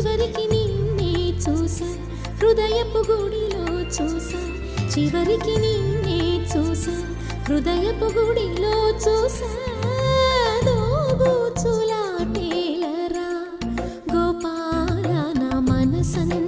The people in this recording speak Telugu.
చివరికి నిన్నే చూసా హృదయపు గుడిలో చూసా చివరికి నిన్నే చూసా హృదయపు గుడిలో చూసా దోబూచులాటేలరా గోపాల నా మనసంతా